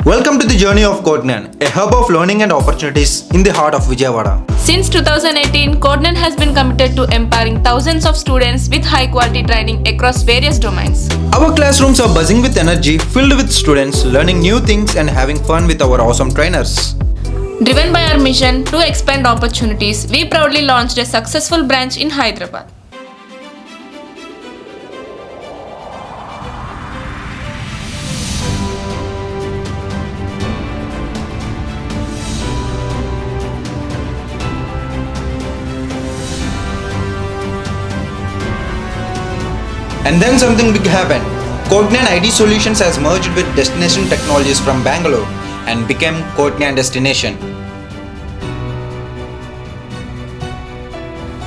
Welcome to the journey of Codegnan, a hub of learning and opportunities in the heart of Vijayawada. Since 2018, Codegnan has been committed to empowering thousands of students with high-quality training across various domains. Our classrooms are buzzing with energy, filled with students learning new things and having fun with our awesome trainers. Driven by our mission to expand opportunities, we proudly launched a successful branch in Hyderabad. And then something big happened. Codegnan ID Solutions has merged with Destination Technologies from Bangalore and became Codegnan Destination.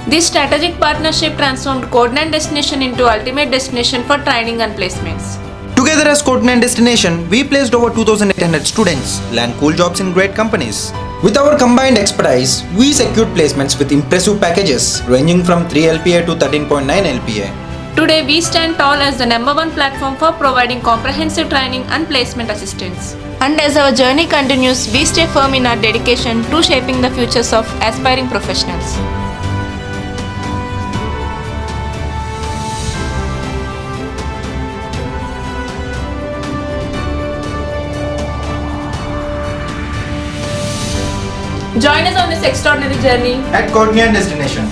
This strategic partnership transformed Codegnan Destination into ultimate destination for training and placements. Together as Codegnan Destination, we placed over 2,800 students, land cool jobs in great companies. With our combined expertise, we secured placements with impressive packages ranging from 3 LPA to 13.9 LPA. Today, we stand tall as the #1 platform for providing comprehensive training and placement assistance. And as our journey continues, we stay firm in our dedication to shaping the futures of aspiring professionals. Join us on this extraordinary journey At Codegnan Destination.